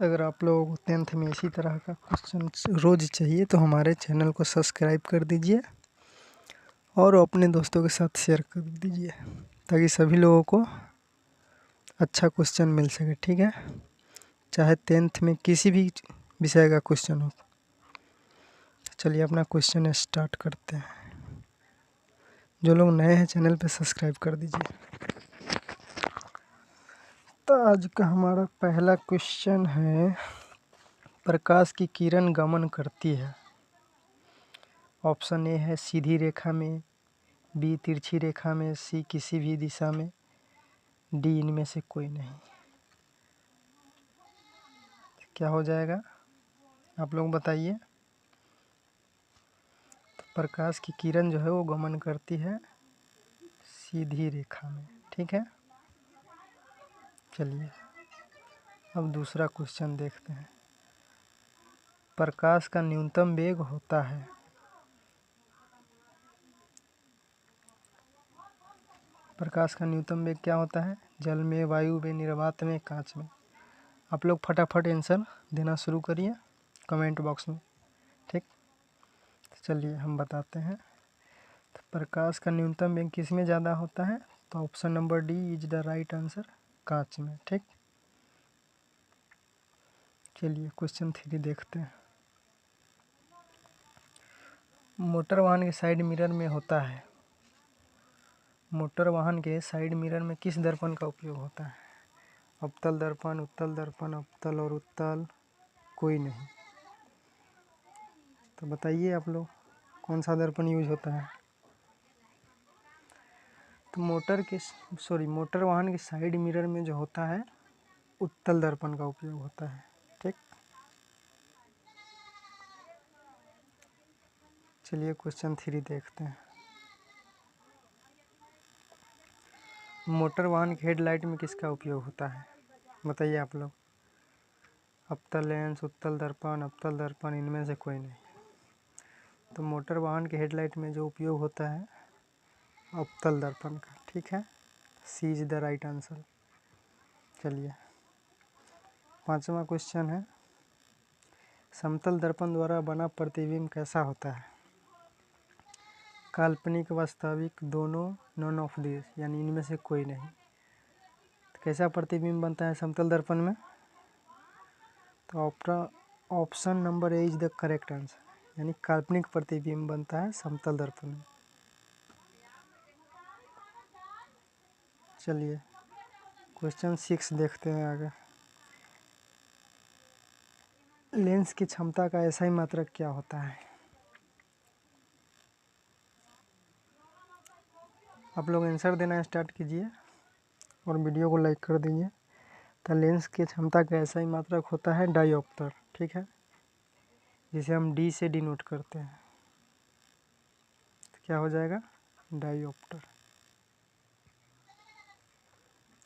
अगर आप लोगों को 10th में इसी तरह का क्वेश्चन रोज़ चाहिए तो हमारे चैनल को सब्सक्राइब कर दीजिए और अपने दोस्तों के साथ शेयर कर दीजिए ताकि सभी लोगों को अच्छा क्वेश्चन मिल सके। ठीक है, चाहे 10th में किसी भी विषय का क्वेश्चन हो। चलिए अपना क्वेश्चन स्टार्ट करते हैं। जो लोग नए हैं चैनल पे सब्सक्राइब कर दीजिए। तो आज का हमारा पहला क्वेश्चन है, प्रकाश की किरण गमन करती है। ऑप्शन ए है सीधी रेखा में, बी तिरछी रेखा में, सी किसी भी दिशा में, डी इनमें से कोई नहीं। क्या हो जाएगा आप लोग बताइए। तो प्रकाश की किरण जो है वो गमन करती है सीधी रेखा में। ठीक है, चलिए अब दूसरा क्वेश्चन देखते हैं। प्रकाश का न्यूनतम वेग होता है। प्रकाश का न्यूनतम वेग क्या होता है? जल में, वायु में, निर्वात में, कांच में। आप लोग फटाफट आंसर देना शुरू करिए कमेंट बॉक्स में। ठीक, तो चलिए हम बताते हैं। तो प्रकाश का न्यूनतम वेग किस में ज़्यादा होता है? तो option number D is the right answer, कांच में। ठीक, चलिए क्वेश्चन 3 देखते हैं। मोटर वाहन के साइड मिरर में होता है। मोटर वाहन के साइड मिरर में किस दर्पण का उपयोग होता है? अवतल दर्पण, उत्तल दर्पण, अवतल और उत्तल, कोई नहीं। तो बताइए आप लोग कौन सा दर्पण यूज होता है? तो मोटर वाहन के साइड मिरर में जो होता है उत्तल दर्पण का उपयोग होता है। ठीक, चलिए क्वेश्चन 3 देखते हैं। मोटर वाहन के हेडलाइट में किसका उपयोग होता है? बताइए आप लोग। अवतल लेंस, उत्तल दर्पण, अवतल दर्पण, इनमें से कोई नहीं। तो मोटर वाहन के हेडलाइट में जो उपयोग होता है अवतल दर्पण का। ठीक है, सी इज द राइट आंसर। चलिए 5वां क्वेश्चन है, समतल दर्पण द्वारा बना प्रतिबिंब कैसा होता है? काल्पनिक, वास्तविक, दोनों, नॉन ऑफ दिस, यानी इनमें से कोई नहीं। तो कैसा प्रतिबिंब बनता है समतल दर्पण में? तो option number A is the correct answer, यानी काल्पनिक प्रतिबिंब बनता है समतल दर्पण में। चलिए क्वेश्चन 6 देखते हैं आगे। लेंस की क्षमता का ऐसा ही मात्रक क्या होता है? आप लोग आंसर देना स्टार्ट कीजिए और वीडियो को लाइक कर दीजिए। तो लेंस की क्षमता का ऐसा ही मात्रक होता है डायोप्टर। ठीक है, जिसे हम डी से डिनोट करते हैं। तो क्या हो जाएगा? डायोप्टर।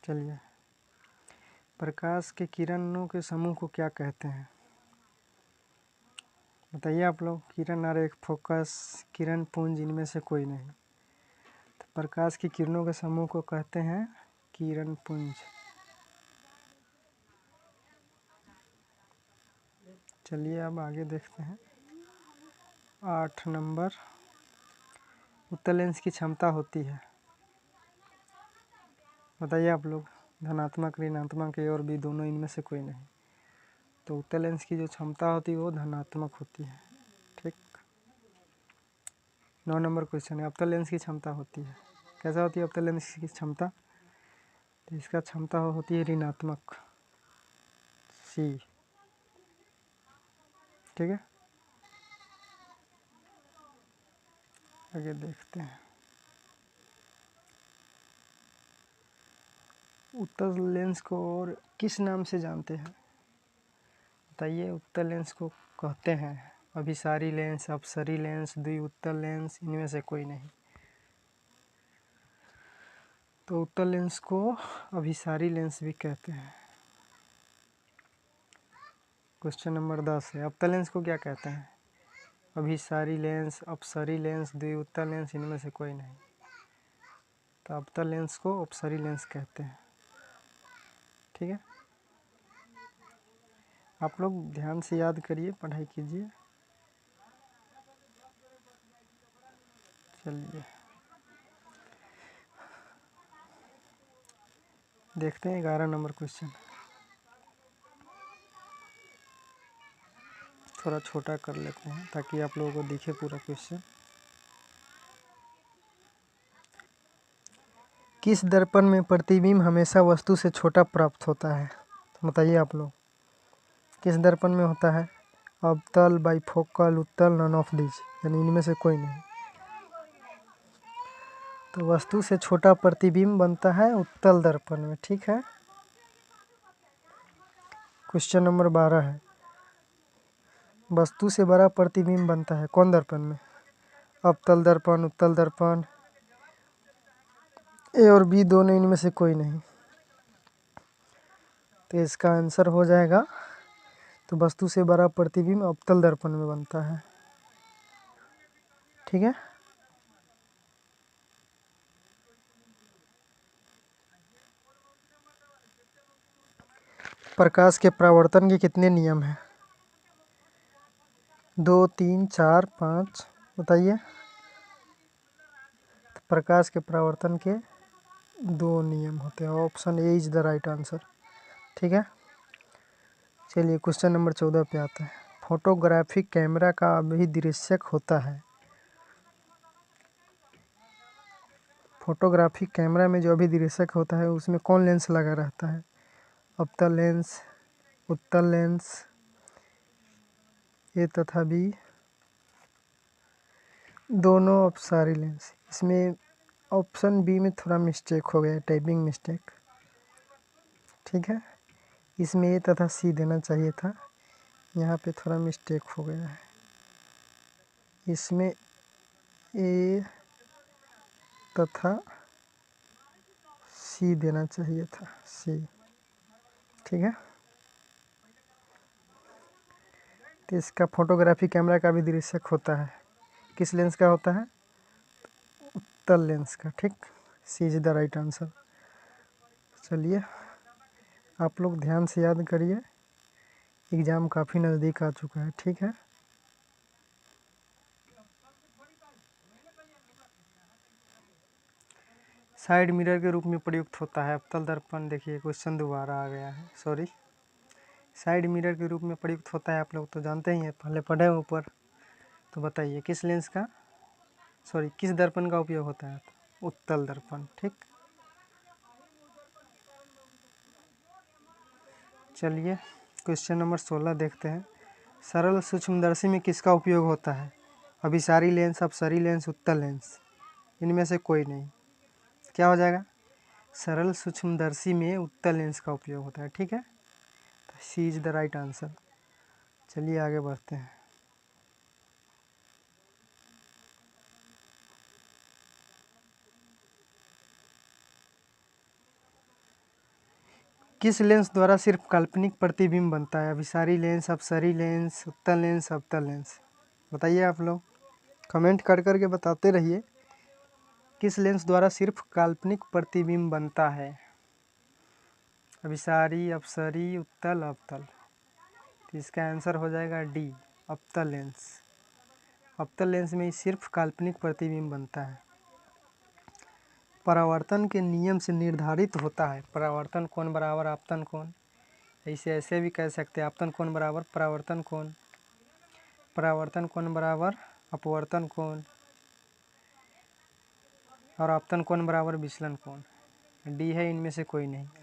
चलिए, प्रकाश के किरणों के समूह को क्या कहते हैं? बताइए आप लोग। किरण आरेख, फोकस, किरण पुंज, इनमें से कोई नहीं। तो प्रकाश की किरणों के समूह को कहते हैं किरण पुंज। चलिए अब आगे देखते हैं। 8 नंबर, उत्तल लेंस की क्षमता होती है। बताइए आप लोग। धनात्मक, ऋणात्मक, ए और बी दोनों, इनमें से कोई नहीं। तो उत्तल लेंस की जो क्षमता होती है वो धनात्मक होती है। ठीक, 9 नंबर क्वेश्चन है, अवतल लेंस की क्षमता होती है। कैसा होती है अवतल लेंस की क्षमता? तो इसका क्षमता होती है ऋणात्मक, सी। ठीक है, आगे देखते हैं। उत्तल लेंस को और किस नाम से जानते हैं? बताइए। उत्तल लेंस को कहते हैं अभिसारी लेंस, अपसरी लेंस, द्विउत्तल लेंस, इनमें से कोई नहीं। तो उत्तल लेंस को अभिसारी लेंस भी कहते हैं। क्वेश्चन नंबर 10 है, अवतल लेंस को क्या कहते हैं? अभिसारी लेंस, अपसरी लेंस, द्विउत्तल लेंस, इनमें से कोई नहीं। तो अवतल लेंस को अपसरी लेंस कहते हैं। ठीक है, आप लोग ध्यान से याद करिए, पढ़ाई कीजिए। चलिए देखते हैं 11 नंबर क्वेश्चन। थोड़ा छोटा कर लेते हैं ताकि आप लोगों को दिखे पूरा क्वेश्चन। किस दर्पण में प्रतिबिंब हमेशा वस्तु से छोटा प्राप्त होता है? तो बताइए आप लोग, किस दर्पण में होता है? अवतल, बाइफोकल, उत्तल, नन ऑफ दीज, यानी इनमें से कोई नहीं। तो वस्तु से छोटा प्रतिबिंब बनता है उत्तल दर्पण में, ठीक है। क्वेश्चन नंबर 12 है, वस्तु से बड़ा प्रतिबिंब बनता है कौन दर्पण में? अवतल दर्पण, उत्तल दर्पण, ए और बी दोनों, इनमें से कोई नहीं। तो इसका आंसर हो जाएगा, तो वस्तु से बड़ा प्रतिबिंब अवतल दर्पण में बनता है, ठीक है। प्रकाश के परावर्तन के कितने नियम हैं? 2, 3, 4, 5, बताइए। तो प्रकाश के परावर्तन के 2 नियम होते हैं। Option A is the right answer, ठीक है। चलिए क्वेश्चन नंबर 14 पे आते हैं। फोटोग्राफिक कैमरा का अभिदृश्यक होता है। फोटोग्राफिक कैमरा में जो अभिदृश्यक होता है उसमें कौन लेंस लगा रहता है? अवतल लेंस, उत्तल लेंस, ए तथा बी दोनों अपसारी लेंस। इसमें ऑप्शन बी में थोड़ा मिस्टेक हो गया, टाइपिंग मिस्टेक, ठीक है। इसमें ए तथा सी देना चाहिए था, यहाँ पे थोड़ा मिस्टेक हो गया है। इसमें ए तथा सी देना चाहिए था, सी, ठीक है। तो इसका फोटोग्राफी कैमरा का भी दृश्यक होता है, किस लेंस का होता है? उत्तल लेंस का, ठीक। सी इज द राइट आंसर। चलिए आप लोग ध्यान से याद करिए, एग्ज़ाम काफ़ी नज़दीक आ चुका है, ठीक है। साइड मिरर के रूप में प्रयुक्त होता है अवतल दर्पण। देखिए क्वेश्चन दोबारा आ गया है, सॉरी। साइड मिरर के रूप में प्रयुक्त होता है, आप लोग तो जानते ही हैं, पहले पढ़े हैं ऊपर। तो बताइए किस लेंस का, सॉरी किस दर्पण का उपयोग होता है? उत्तल दर्पण, ठीक। चलिए क्वेश्चन नंबर 16 देखते हैं। सरल सूक्ष्मदर्शी में किसका उपयोग होता है? अभिसारी लेंस, अपसरी लेंस, उत्तल लेंस, इनमें से कोई नहीं। क्या हो जाएगा? सरल सूक्ष्मदर्शी में उत्तल लेंस का उपयोग होता है, ठीक है। तो सी इज द राइट आंसर। चलिए आगे बढ़ते हैं। किस लेंस द्वारा सिर्फ काल्पनिक प्रतिबिंब बनता है? अभिसारी लेंस, अपसरी लेंस, उत्तल लेंस, अवतल लेंस, बताइए आप लोग, कमेंट कर करके बताते रहिए। किस लेंस द्वारा सिर्फ काल्पनिक प्रतिबिंब बनता है? अभिसारी, अपसरी, उत्तल, अवतल। तो इसका आंसर हो जाएगा डी, अवतल लेंस। अवतल लेंस में ही सिर्फ काल्पनिक प्रतिबिंब बनता है। परावर्तन के नियम से निर्धारित होता है। परावर्तन कोण बराबर आपतन कोण, ऐसे भी कह सकते हैं, आपतन कोण बराबर परावर्तन कोण, परावर्तन कोण बराबर अपवर्तन कोण, और आपतन कोण बराबर विचलन कोण। डी है, इनमें से कोई नहीं है।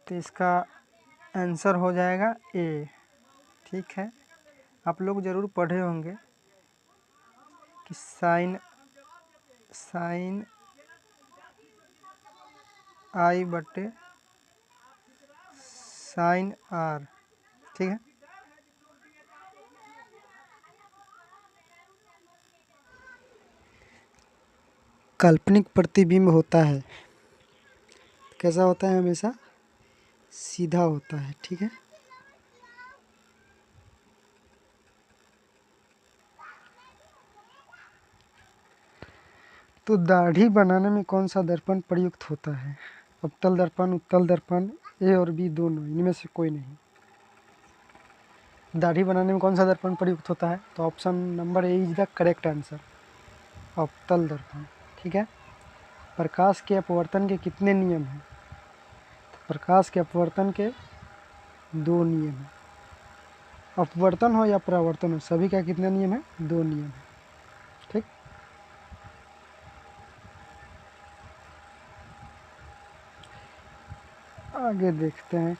तो इसका आंसर हो जाएगा ए, ठीक है। आप लोग ज़रूर पढ़े होंगे कि साइन आई बटे साइन आर, ठीक है। काल्पनिक प्रतिबिंब होता है, कैसा होता है? हमेशा सीधा होता है, ठीक है। तो दाढ़ी बनाने में कौन सा दर्पण प्रयुक्त होता है? अवतल दर्पण, उत्तल दर्पण, ए और बी दोनों, इनमें से कोई नहीं। दाढ़ी बनाने में कौन सा दर्पण प्रयुक्त होता है? तो option number A is the correct answer, अवतल दर्पण। ठीक है। प्रकाश के अपवर्तन के कितने नियम हैं? तो प्रकाश के अपवर्तन के 2 नियम हैं। अपवर्तन हो या परावर्तन हो, सभी का कितने नियम है? 2 नियम है। ठीक। आगे देखते हैं।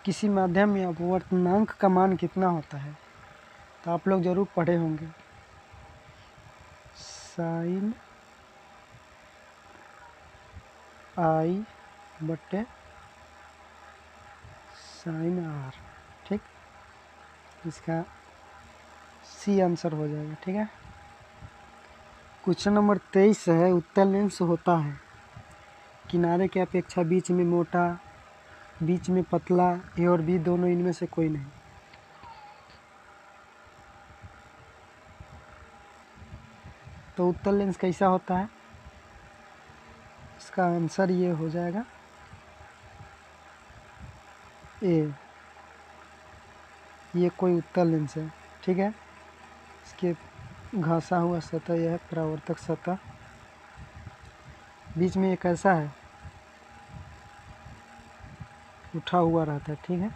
किसी माध्यम में अपवर्तनांक का मान कितना होता है? तो आप लोग जरूर पढ़े होंगे, साइन आई बटे साइन आर। ठीक, इसका सी आंसर हो जाएगा। ठीक है। क्वेश्चन नंबर 23 है, उत्तल लेंस होता है किनारे की अपेक्षा बीच में मोटा, बीच में पतला, ए और बी दोनों, इनमें से कोई नहीं। तो उत्तल लेंस कैसा होता है? इसका आंसर ये हो जाएगा ए, ये कोई उत्तल लेंस है। ठीक है। इसके घासा हुआ सतह यह है परावर्तक सतह, बीच में एक ऐसा है उठा हुआ रहता है। ठीक है।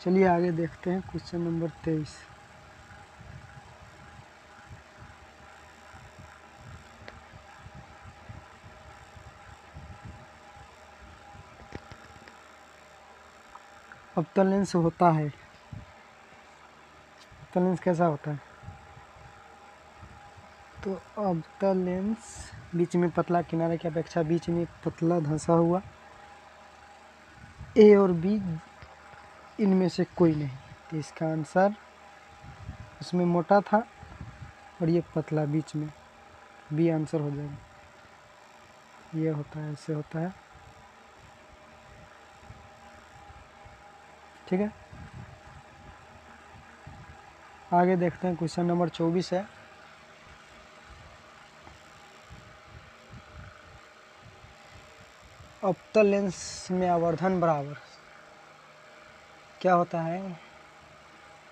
चलिए आगे देखते हैं क्वेश्चन नंबर 23। अवतल लेंस होता है, अवतल लेंस कैसा होता है? तो अवतल लेंस बीच में पतला, किनारे की अपेक्षा बीच में पतला धंसा हुआ, ए और बी इनमें से कोई नहीं। तो इसका आंसर, उसमें मोटा था और ये पतला बीच में, बी आंसर हो जाएगा। ये होता है, ऐसे होता है। ठीक है। आगे देखते हैं क्वेश्चन नंबर 24 है, अवतल लेंस में आवर्धन बराबर क्या होता है?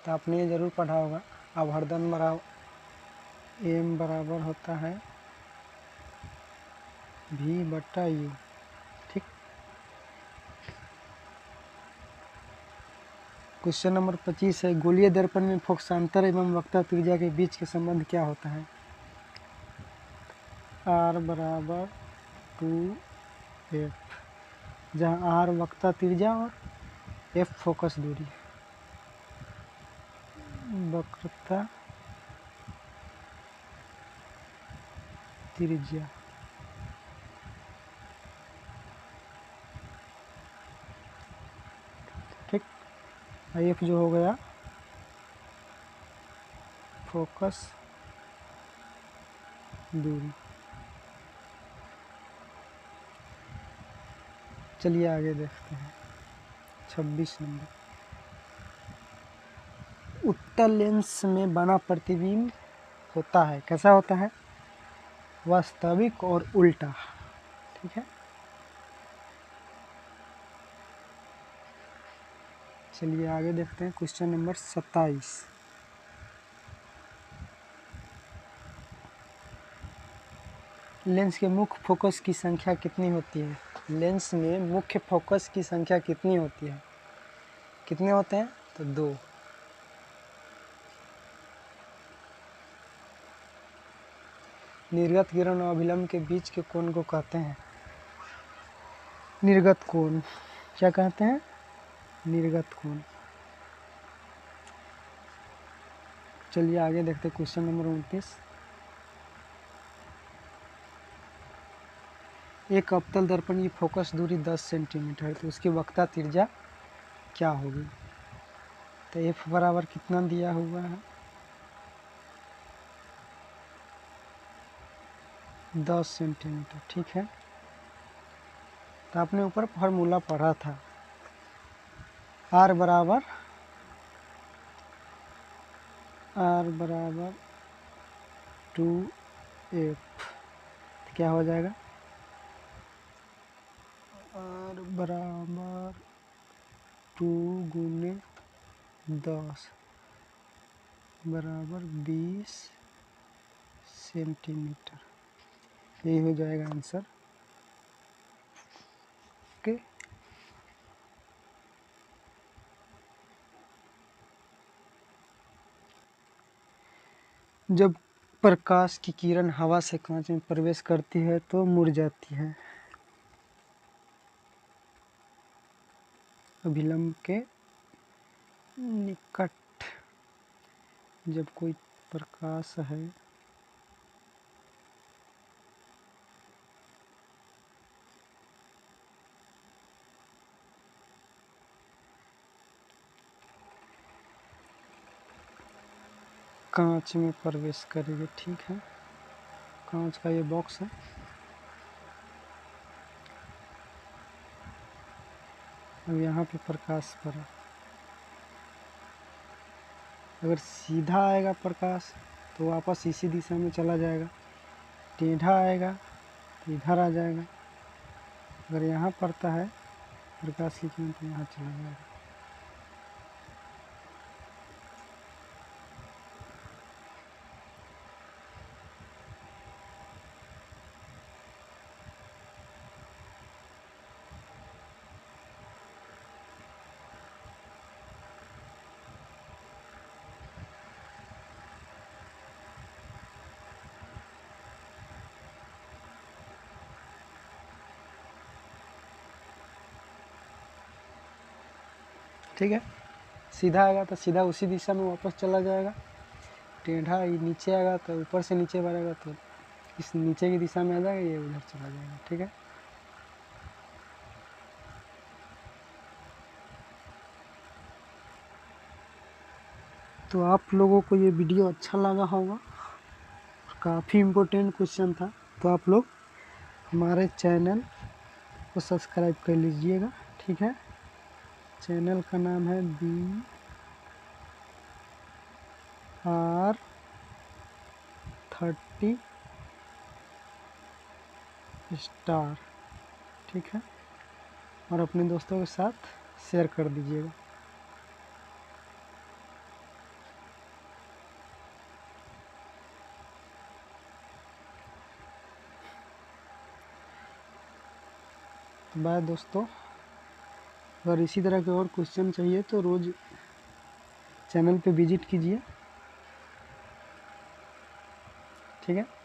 तो आपने ये जरूर पढ़ा होगा, आवर्धन बराबर एम बराबर होता है भी बट्टा यू। ठीक। क्वेश्चन नंबर 25 है, गोलीय दर्पण में फोकसांतर एवं वक्ता त्रिज्या के बीच के संबंध क्या होता है? आर बराबर 2f, जहाँ आर वक्ता त्रिज्या और एफ फोकस दूरी, वक्रता त्रिज्या। ठीक। एफ जो हो गया फोकस दूरी। चलिए आगे देखते हैं 26 नंबर, उत्तल लेंस में बना प्रतिबिंब होता है, कैसा होता है? वास्तविक और उल्टा। ठीक है। चलिए आगे देखते हैं क्वेश्चन नंबर 27। लेंस के मुख्य फोकस की संख्या कितनी होती है? लेंस में मुख्य फोकस की संख्या कितनी होती है? कितने होते हैं? तो 2। निर्गत किरण और अभिलंब के बीच के कोण को कहते हैं निर्गत कोण। क्या कहते हैं? निर्गत कोण। चलिए आगे देखते हैं क्वेश्चन नंबर 29। एक अवतल दर्पण की फोकस दूरी 10 सेंटीमीटर है, तो उसकी वक्ता त्रिज्या क्या होगी? तो एफ बराबर कितना दिया हुआ है? 10 सेंटीमीटर। ठीक है। तो आपने ऊपर फार्मूला पढ़ा था, आर बराबर R बराबर 2F, तो क्या हो जाएगा? R बराबर 2 गुने 10 बराबर 20 सेंटीमीटर। यही हो जाएगा आंसर। ओके, जब प्रकाश की किरण हवा से कांच में प्रवेश करती है तो मुरझाती है। अभिलंब के निकट जब कोई प्रकाश है कांच में प्रवेश करेगी। ठीक है, कांच का ये बॉक्स है। अब यहाँ पे प्रकाश पड़ा, अगर सीधा आएगा प्रकाश तो वापस इसी दिशा में चला जाएगा, टेढ़ा आएगा तो इधर आ जाएगा। अगर यहाँ पड़ता है प्रकाश की किरण तो यहाँ चला जाएगा। ठीक है, सीधा आएगा तो सीधा उसी दिशा में वापस चला जाएगा, टेढ़ा नीचे आएगा तो ऊपर से नीचे बढ़ेगा तो इस नीचे की दिशा में आ जाएगा, ये उधर चला जाएगा। ठीक है, तो आप लोगों को ये वीडियो अच्छा लगा होगा, काफ़ी इम्पोर्टेंट क्वेश्चन था। तो आप लोग हमारे चैनल को सब्सक्राइब कर लीजिएगा। ठीक है, चैनल का नाम है BR30 स्टार। ठीक है, और अपने दोस्तों के साथ शेयर कर दीजिएगा। तो बाय दोस्तों, अगर इसी तरह के और क्वेश्चन चाहिए तो रोज़ चैनल पे विजिट कीजिए। ठीक है।